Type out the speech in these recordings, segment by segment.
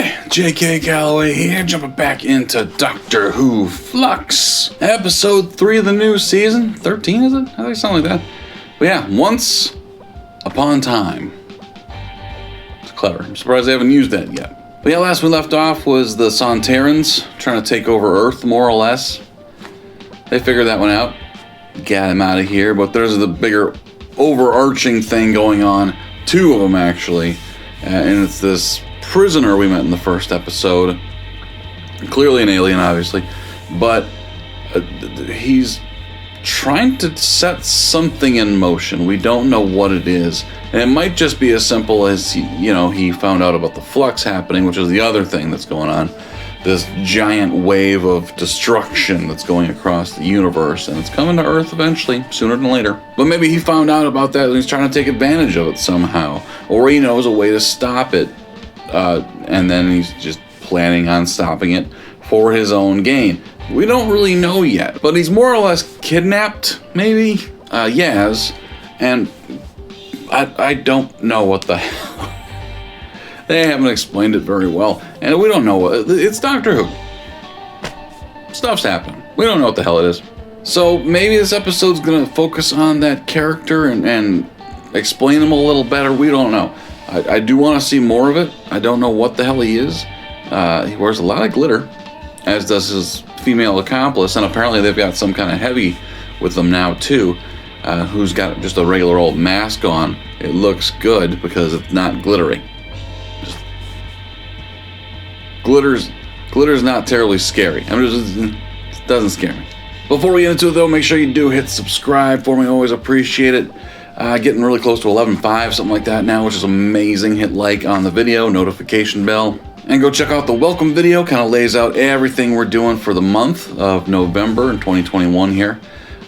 Hi, J.K. Galloway here, jumping back into Doctor Who Flux. Episode 3 of the new season. 13, is it? I think something like that. But yeah, Once Upon Time. It's clever. I'm surprised they haven't used that yet. But yeah, last we left off was the Sontarans trying to take over Earth, more or less. They figured that one out. Got him out of here, but there's the bigger overarching thing going on. Two of them, actually. And it's this prisoner we met in the first episode. Clearly an alien, obviously. But he's trying to set something in motion. We don't know what it is. And it might just be as simple as, he found out about the flux happening, which is the other thing that's going on. This giant wave of destruction that's going across the universe, and it's coming to Earth eventually, sooner than later. But maybe he found out about that and he's trying to take advantage of it somehow. Or he knows a way to stop it, and then he's just planning on stopping it for his own gain. We don't really know yet, but he's more or less kidnapped, maybe? Yes. And I don't know what the hell. They haven't explained it very well, and we don't know what. It's Doctor Who. Stuff's happening. We don't know what the hell it is. So maybe this episode's gonna focus on that character and explain him a little better. We don't know. I do want to see more of it. I don't know what the hell he is. He wears a lot of glitter, as does his female accomplice, and apparently they've got some kind of heavy with them now too, who's got just a regular old mask on. It looks good because it's not glittery. Glitter's not terribly scary. It doesn't scare me. Before we get into it though, make sure you do hit subscribe for me. I always appreciate it. Getting really close to 11.5, something like that now, which is amazing. Hit like on the video, notification bell, and go check out the welcome video. Kind of lays out everything we're doing for the month of November in 2021 here.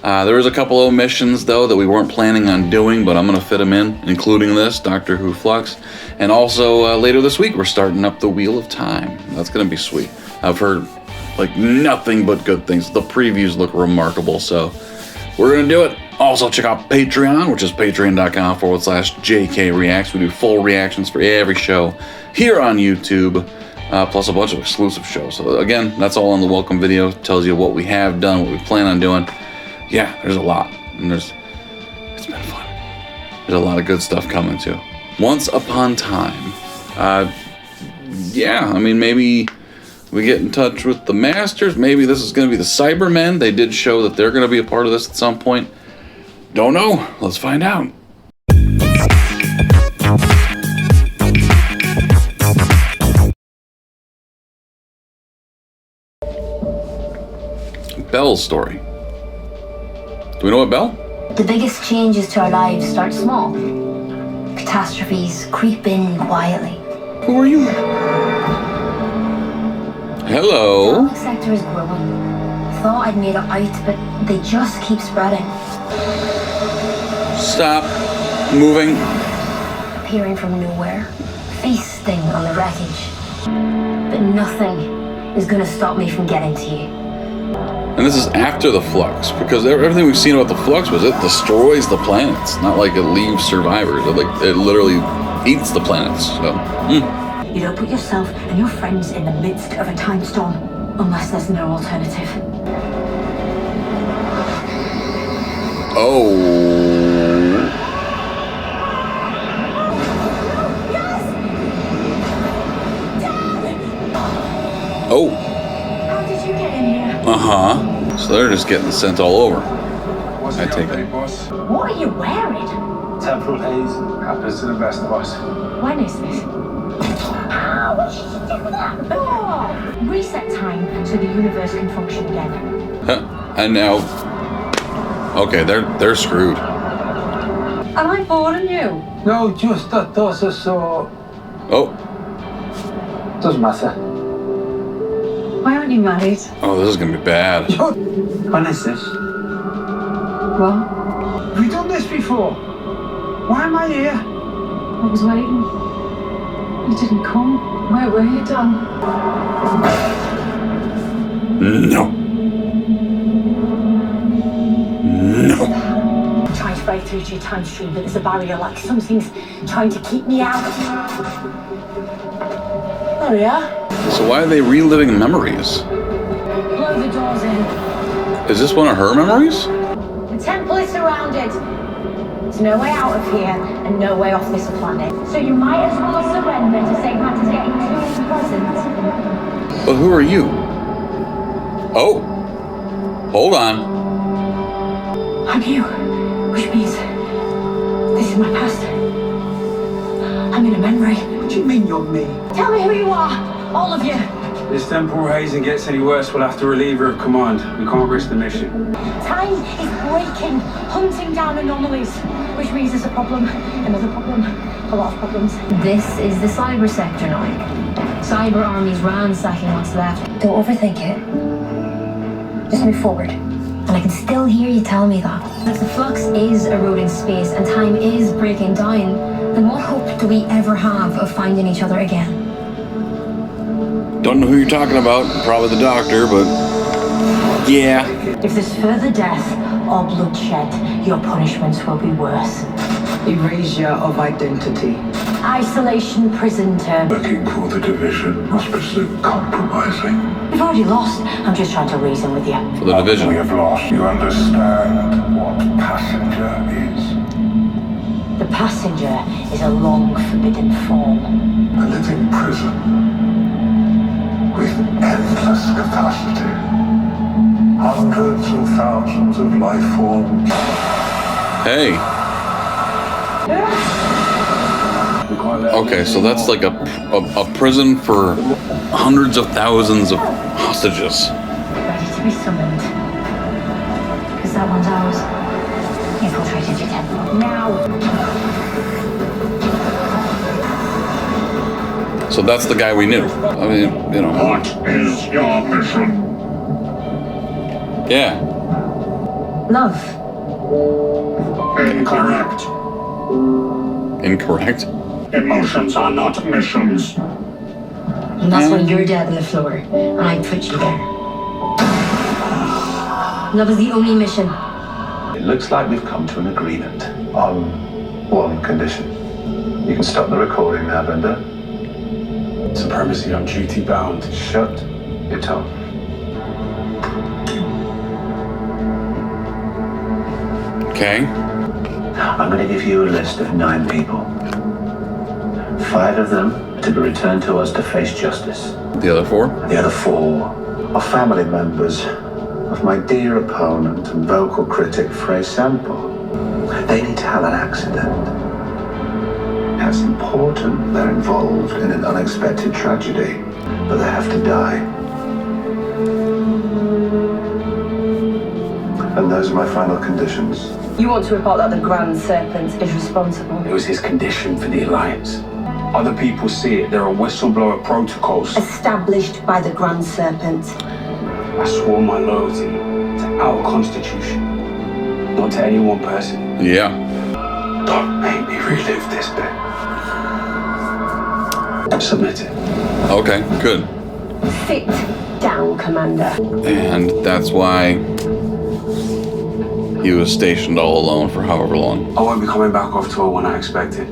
There was a couple of omissions though that we weren't planning on doing, but I'm going to fit them in, including this, Doctor Who Flux. And also later this week, we're starting up the Wheel of Time. That's going to be sweet. I've heard nothing but good things. The previews look remarkable, so we're going to do it. Also check out Patreon, which is patreon.com/JKReacts. We do full reactions for every show here on YouTube, plus a bunch of exclusive shows. So again, that's all on the welcome video. It tells you what we have done, what we plan on doing. Yeah, there's a lot, and it's been fun. There's a lot of good stuff coming too. Once Upon Time. Maybe we get in touch with the Masters. Maybe this is going to be the Cybermen. They did show that they're going to be a part of this at some point. Don't know. Let's find out. Belle's story. Do we know what Belle? The biggest changes to our lives start small. Catastrophes creep in quietly. Who are you? Hello. The sector is growing. Thought I'd made it out, but they just keep spreading. Stop moving. Appearing from nowhere, feasting on the wreckage. But nothing is gonna stop me from getting to you. And this is after the Flux, because everything we've seen about the Flux was it destroys the planets, not like it leaves survivors. It literally eats the planets. So. You don't put yourself and your friends in the midst of a time storm unless there's no alternative. Oh. Yes! Dad! Oh. How did you get in here? Uh-huh. So they're just getting sent all over. I take it. What are you wearing? Temporal haze happens to the best of us. When is this? What did you do with that? Oh! Reset time so the universe can function again. And now... Okay, they're screwed. Am I boring you? No, just that does us so... Oh. Doesn't matter. Why aren't you married? Oh, this is gonna be bad. When is this? What? Have we done this before? Why am I here? I was waiting. You didn't come. Where were you, Dan? No. No. I'm trying to break through to your time stream, but there's a barrier, like something's trying to keep me out. Oh yeah? So why are they reliving memories? Blow the doors in. Is this one of her memories? The temple is surrounded. There's no way out of here and no way off this planet. So you might as well surrender to save matters getting too unpleasant. But who are you? Oh. Hold on. I'm you, which means this is my past. I'm in a memory. What do you mean you're me? Tell me who you are, all of you. This temporal hazing gets any worse, we'll have to relieve her of command. We can't risk the mission. Time is breaking, hunting down anomalies, which means there's a problem, another problem, a lot of problems. This is the cyber sector now. Cyber armies ransacking what's left. Don't overthink it. Just move forward. And I can still hear you tell me that. If the flux is eroding space and time is breaking down, then what hope do we ever have of finding each other again? Don't know who you're talking about. Probably the doctor, but yeah. If there's further death or bloodshed, your punishments will be worse. Erasure of identity. Isolation prison term. Working for the division must be so compromising. We've already lost. I'm just trying to reason with you. For the division. We have lost. You understand what passenger is? The passenger is a long forbidden form. A living prison with endless capacity. Hundreds of thousands of life forms. Hey. Okay, so that's like a prison for hundreds of thousands of hostages. Ready to be summoned. Because that one's ours. Infiltrated your temple. Now! So that's the guy we knew. I mean, you know. What is your mission? Yeah. Love. Incorrect. Incorrect. Emotions are not missions. And that's when you're dead on the floor, and I put you there. Love is the only mission. It looks like we've come to an agreement on one condition. You can stop the recording now, Bender. Supremacy on duty bound. Shut your tongue. Okay. I'm going to give you a list of 9 people. 5 of them to be returned to us to face justice. The other 4? The other 4 are family members of my dear opponent and vocal critic, Frey Sample. They need to have an accident. It's important they're involved in an unexpected tragedy, but they have to die. And those are my final conditions. You want to report that the Grand Serpent is responsible. It was his condition for the Alliance. Other people see it. There are whistleblower protocols. Established by the Grand Serpent. I swore my loyalty to our Constitution, not to any one person. Yeah. Don't make me relive this bit. Submit it. Okay, good. Sit down, Commander. And that's why he was stationed all alone for however long. I won't be coming back off tour when I expected.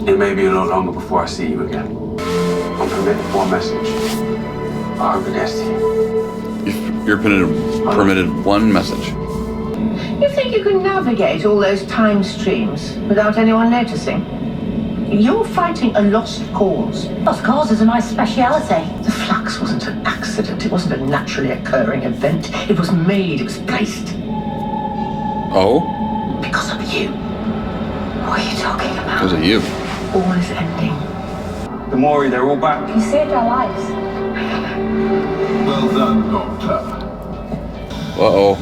It may be a lot longer before I see you again. I'm permitted one message. I hope it gets to you. You're permitted one message. You think you can navigate all those time streams without anyone noticing? You're fighting a lost cause. Lost causes are my speciality. The flux wasn't an accident. It wasn't a naturally occurring event. It was made. It was placed. Oh? Because of you. What are you talking about? Because of you. All is ending. Don't worry, they're all back. You saved our lives. Well done, Doctor. Uh-oh.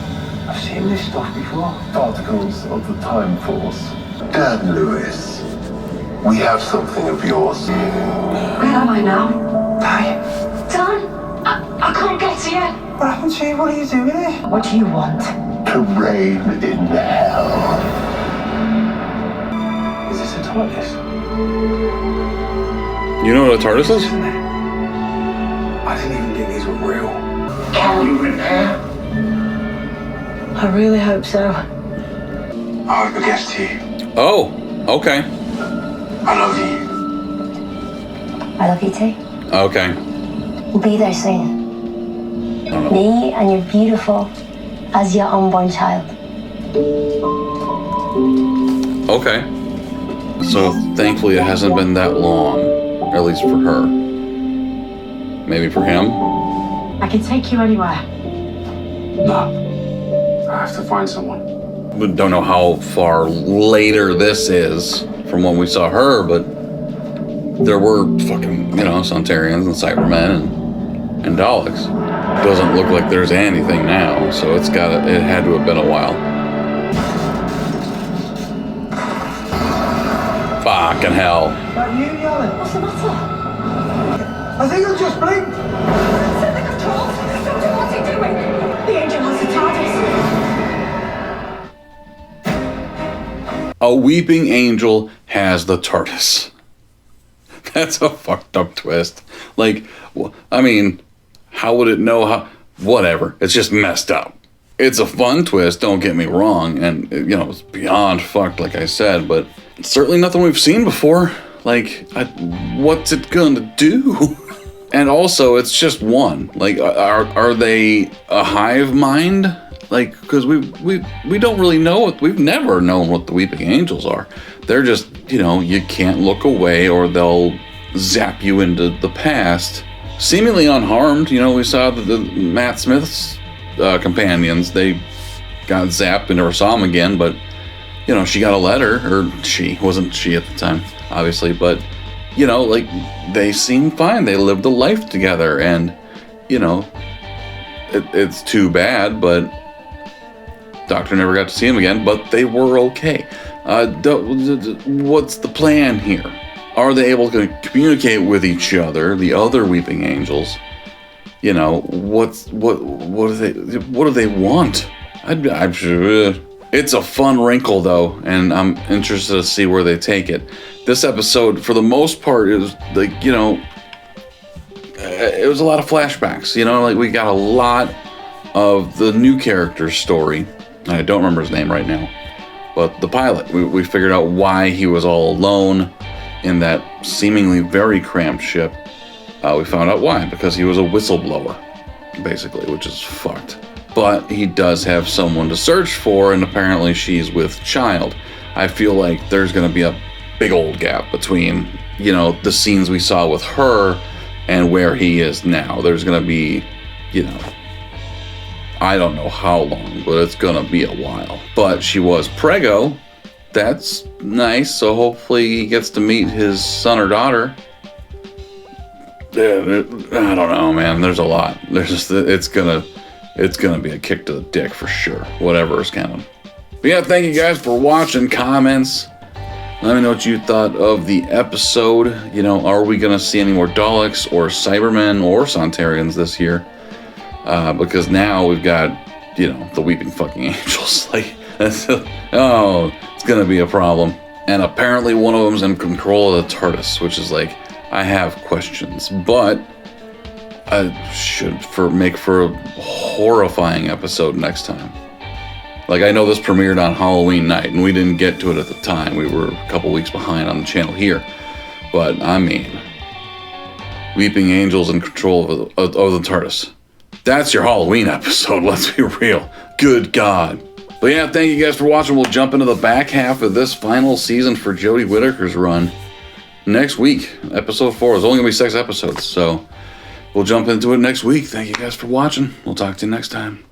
I've seen this stuff before. Particles of the Time Force. Dan Lewis, we have something of yours. Where am I now? Die. Done? I can't get to you. What happened to you? What are you doing here? What do you want? To reign in hell. Is this a TARDIS? You know what a TARDIS is? Isn't it? I didn't even think these were real. Are you in here? I really hope so. I hope it gets to you. Oh, okay. I love you. I love you too. Okay. We'll be there soon. Me and your beautiful as your unborn child. Okay. So thankfully it hasn't been that long, at least for her. Maybe for him? I can take you anywhere. No. I have to find someone. We don't know how far later this is from when we saw her, but there were fucking, Sontarans and Cybermen and Daleks. Doesn't look like there's anything now, so it had to have been a while. Fucking hell. That you yelling? What's the matter? I think I just blinked. Set the controls. Doctor, what's he doing? The angel has the TARDIS. A weeping angel has the TARDIS. That's a fucked up twist. Like, I mean, how would it know how? Whatever. It's just messed up. It's a fun twist, don't get me wrong. And, it's beyond fucked, like I said, but it's certainly nothing we've seen before. Like, what's it gonna do? And also, it's just one. Like, are they a hive mind? Like, because we don't really know we've never known what the Weeping Angels are. They're just, you can't look away or they'll zap you into the past. Seemingly unharmed, we saw the Matt Smith's companions, they got zapped and never saw him again, but, she got a letter, or wasn't she at the time, obviously, but, like, they seemed fine. They lived a life together, and, it's too bad, but Doctor never got to see him again, but they were okay. What's the plan here? Are they able to communicate with each other, the other Weeping Angels? What do they want? I'm sure it's a fun wrinkle though, and I'm interested to see where they take it. This episode, for the most part, is like, it was a lot of flashbacks. Like we got a lot of the new character's story. I don't remember his name right now, but the pilot, we figured out why he was all alone in that seemingly very cramped ship. We found out why, because he was a whistleblower, basically, which is fucked. But he does have someone to search for, and apparently she's with child. I feel like there's going to be a big old gap between, the scenes we saw with her and where he is now. There's going to be, I don't know how long, but it's going to be a while. But she was preggo. That's nice, so hopefully he gets to meet his son or daughter. I don't know, man. There's a lot. It's gonna be a kick to the dick for sure. Whatever is coming. But yeah, thank you guys for watching. Comments. Let me know what you thought of the episode. Are we gonna see any more Daleks or Cybermen or Sontarans this year? Because now we've got, the Weeping fucking Angels. Like, it's gonna be a problem. And apparently one of them's in control of the TARDIS, which is like, I have questions, but I should make for a horrifying episode next time. Like, I know this premiered on Halloween night, and we didn't get to it at the time. We were a couple weeks behind on the channel here. But, I mean, Weeping Angels in control of the TARDIS. That's your Halloween episode, let's be real. Good God. But yeah, thank you guys for watching. We'll jump into the back half of this final season for Jodie Whittaker's run next week. Episode 4. There's only going to be 6 episodes, so we'll jump into it next week. Thank you guys for watching. We'll talk to you next time.